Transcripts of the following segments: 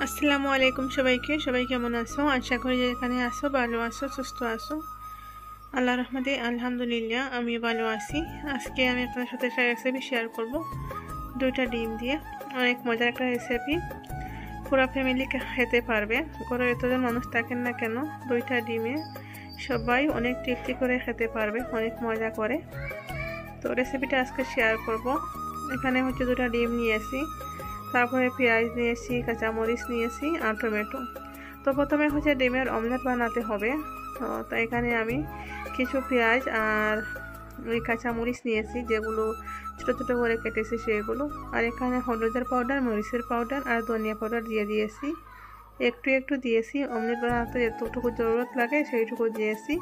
আসসালামু আলাইকুম সবাই কেমন আছো? আশা করি যেখানে আসো ভালো আছো, সুস্থ আছো। আল্লাহর রহমতে আলহামদুলিল্লাহ আমি ভালো আছি। আজকে আমি আপনার সাথে একটা রেসিপি শেয়ার করব, দুইটা ডিম দিয়ে। অনেক মজার একটা রেসিপি, পুরো ফ্যামিলি খেতে পারবে। ঘরে এতজন মানুষ থাকেন না কেন, দুইটা ডিমে সবাই অনেক তৃপ্তি করে খেতে পারবে, অনেক মজা করে। তো রেসিপিটা আজকে শেয়ার করব। এখানে হচ্ছে দুটা ডিম নিয়েছি, তারপরে পেঁয়াজ নিয়েছি, কাঁচামরিচ নিয়েছি আর টমেটো। তো প্রথমে হচ্ছে ডিমের অমলেট বানাতে হবে। তো এখানে আমি কিছু পেঁয়াজ আর ওই কাঁচামরিচ নিয়েছি, যেগুলো ছোটো ছোটো করে কেটেছি সেগুলো। আর এখানে হলুদের পাউডার, মরিচের পাউডার আর ধনিয়া পাউডার দিয়ে দিয়েছি, একটু একটু দিয়েছি। অমলেট বানাতে যতটুকু জরুরত লাগে সেইটুকু দিয়েছি।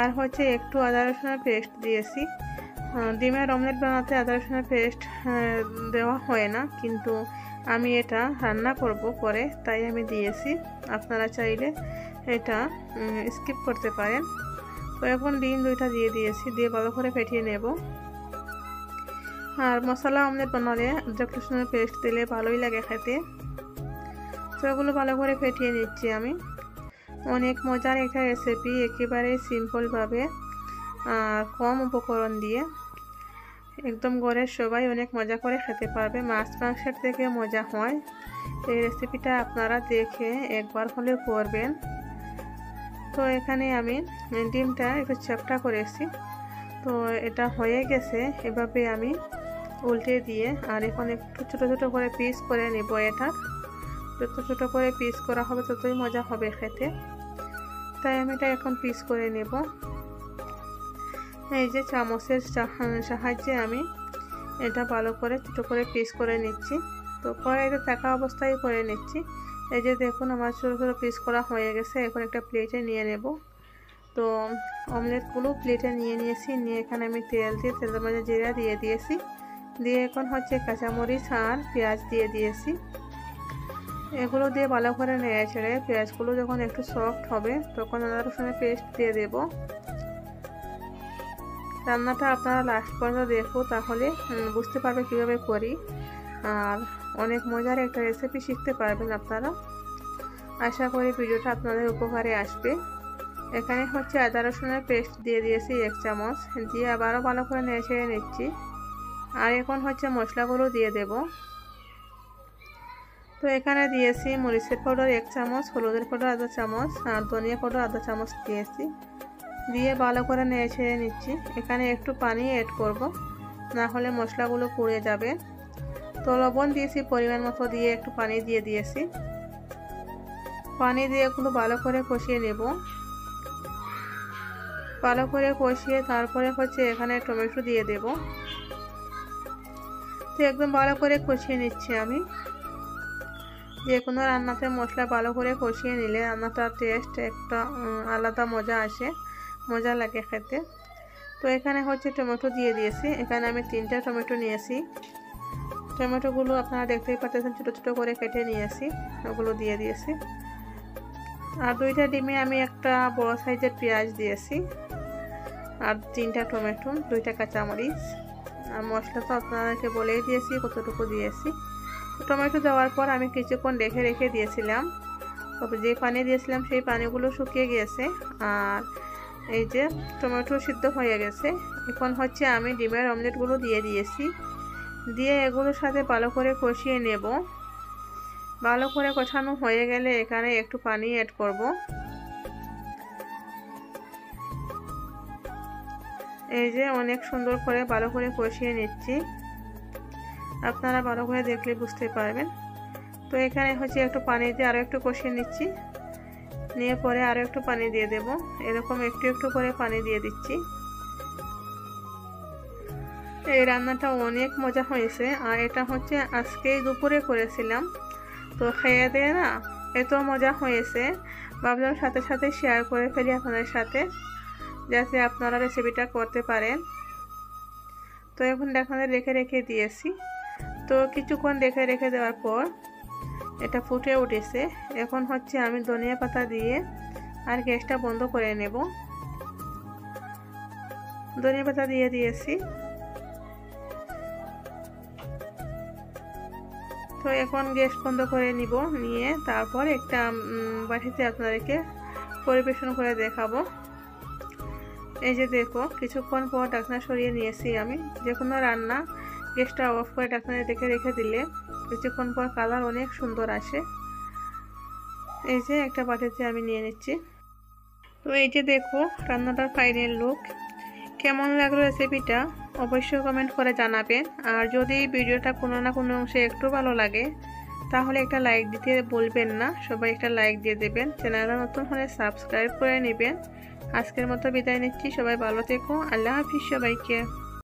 আর হচ্ছে একটু আদা রসুনের পেস্ট দিয়েছি। ডিমের অমলেট বানাতে আদা রসুনের পেস্ট দেওয়া হয় না, কিন্তু আমি এটা রান্না করব পরে, তাই আমি দিয়েছি। আপনারা চাইলে এটা স্কিপ করতে পারেন। তো এখন ডিম দুইটা দিয়ে দিয়েছি, দিয়ে ভালো করে ফেটিয়ে নেব। আর মশলা অমলেট বানালে আদা রসুনের পেস্ট দিলে ভালোই লাগে খেতে। তো এগুলো ভালো করে ফেটিয়ে নিচ্ছি আমি। অনেক মজার একটা রেসিপি, একেবারে সিম্পলভাবে আর কম উপকরণ দিয়ে একদম ঘরের সবাই অনেক মজা করে খেতে পারবে। মাছ মাংসের থেকে মজা হয়। এই রেসিপিটা আপনারা দেখে একবার হলে করবেন। তো এখানে আমি ডিমটা একটু চ্যাপটা করেছি। তো এটা হয়ে গেছে, এভাবে আমি উল্টে দিয়ে আর এখন একটু ছোটো ছোটো করে পিস করে নেব। এটা যত ছোটো করে পিস করা হবে ততই মজা হবে খেতে, তাই আমি এটা এখন পিস করে নেব। এই যে চামচের সাহায্যে আমি এটা ভালো করে ছোটো করে পিস করে নিচ্ছি। তো কড়াইতে থাকা অবস্থায় করে নিচ্ছি। এই যে দেখুন আমার ছোটো ছোটো পিস করা হয়ে গেছে। এখন একটা প্লেটে নিয়ে নেব। তো অমলেটগুলো প্লেটে নিয়ে নিয়েছি, নিয়ে এখানে আমি তেলের মধ্যে জিরা দিয়ে দিয়েছি, দিয়ে এখন হচ্ছে কাঁচামরিচ আর পেঁয়াজ দিয়ে দিয়েছি। এগুলো দিয়ে ভালো করে নেড়ে ছেড়ে পেঁয়াজগুলো যখন একটু সফট হবে তখন আদা রসুনের পেস্ট দিয়ে দেব। রান্নাটা আপনারা লাস্ট পর্যন্ত দেখো, তাহলে বুঝতে পারবে কীভাবে করি। আর অনেক মজার একটা রেসিপি শিখতে পারবেন আপনারা। আশা করি ভিডিওটা আপনাদের উপকারে আসবে। এখানে হচ্ছে আদা রসুনের পেস্ট দিয়ে দিয়েছি 1 চামচ, দিয়ে আবারও ভালো করে নেড়ে ছেড়ে নিচ্ছি। আর এখন হচ্ছে মশলাগুলো দিয়ে দেব। তো এখানে দিয়েছি মরিচের পাউডার 1 চামচ, হলুদের পাউডার আধা চামচ আর ধনিয়া পাউডার আধা চামচ দিয়েছি, দিয়ে ভালো করে নেড়ে ছেড়ে নিচ্ছি। এখানে একটু পানি অ্যাড করব, না হলে মশলাগুলো পুড়ে যাবে। তো লবণ দিয়েছি পরিমাণ মতো, দিয়ে একটু পানি দিয়ে দিয়েছি। পানি দিয়ে এগুলো ভালো করে কষিয়ে নেব। ভালো করে কষিয়ে তারপরে হচ্ছে এখানে টমেটো দিয়ে দেব। তো একদম ভালো করে কষিয়ে নিচ্ছি আমি। যে কোনো রান্নাতে মশলা ভালো করে কষিয়ে নিলে রান্নাটার টেস্ট একটা আলাদা মজা আসে, মজা লাগে খেতে। তো এখানে হচ্ছে টমেটো দিয়ে দিয়েছি। এখানে আমি 3টা টমেটো নিয়েছি। টমেটোগুলো আপনারা দেখতেই পাচ্ছেন ছোটো ছোটো করে কেটে নিয়েছি, ওগুলো দিয়ে দিয়েছি। আর 2টা ডিমে আমি একটা বড় সাইজের পেঁয়াজ দিয়েছি, আর 3টা টমেটো, 2টা কাঁচামরিচ। আর মশলা তো আপনাদেরকে বলেই দিয়েছি কতটুকু দিয়েছি। টমেটো দেওয়ার পর আমি কিছুক্ষণ রেখে দিয়েছিলাম। তবে যে পানি দিয়েছিলাম সেই পানিগুলো শুকিয়ে গিয়েছে, আর এই যে টমেটো সিদ্ধ হয়ে গেছে। এখন হচ্ছে আমি ডিমের অমলেটগুলো দিয়ে দিয়েছি, দিয়ে এগুলোর সাথে ভালো করে কষিয়ে নেব। ভালো করে কষানো হয়ে গেলে এখানে একটু পানি অ্যাড করব। এই যে অনেক সুন্দর করে ভালো করে কষিয়ে নিচ্ছি, আপনারা ভালো করে দেখলে বুঝতে পারবেন। তো এখানে হচ্ছে একটু পানি দিয়ে আরও একটু কষিয়ে নিচ্ছি, নিয়ে পরে আরও একটু পানি দিয়ে দেব। এরকম একটু একটু করে পানি দিয়ে দিচ্ছি। এই রান্নাটা অনেক মজা হয়েছে, আর এটা হচ্ছে আজকেই দুপুরে করেছিলাম। তো খেয়ে দিয়ে না এত মজা হয়েছে, ভাবলাম সাথে সাথে শেয়ার করে ফেলি আপনাদের সাথে, যাতে আপনারা রেসিপিটা করতে পারেন। তো এখন আপনাদের রেখে দিয়েছি। তো কিছুক্ষণ রেখে দেওয়ার পর এটা ফুটে উঠেছে। এখন হচ্ছে আমি ধনিয়া পাতা দিয়ে আর গ্যাসটা বন্ধ করে নেব। ধনিয়া পাতা দিয়ে দিয়েছি। তো এখন গ্যাস বন্ধ করে নিব, নিয়ে তারপর একটা বাটিতে আপনাদেরকে পরিবেশন করে দেখাবো। এই যে দেখো, কিছুক্ষণ পর ঢাকনা সরিয়ে নিয়েছি আমি। যে কোনো রান্না গ্যাসটা অফ করে ঢাকনা দেখে রেখে দিলে কিছুক্ষণ পর কালার অনেক সুন্দর আসে। এই যে একটা বাটিতে আমি নিয়ে নিচ্ছি। তো এই যে দেখো রান্নাটার ফাইনাল লুক। কেমন লাগলো রেসিপিটা অবশ্যই কমেন্ট করে জানাবেন। আর যদি ভিডিওটা কোনো না কোনো অংশে একটু ভালো লাগে তাহলে একটা লাইক দিতে বলবেন না, সবাই একটা লাইক দিয়ে দেবেন। চ্যানেলটা নতুন হলে সাবস্ক্রাইব করে নেবেন। আজকের মতো বিদায় নিচ্ছি, সবাই ভালো থেকো, আল্লাহ হাফিজ সবাইকে।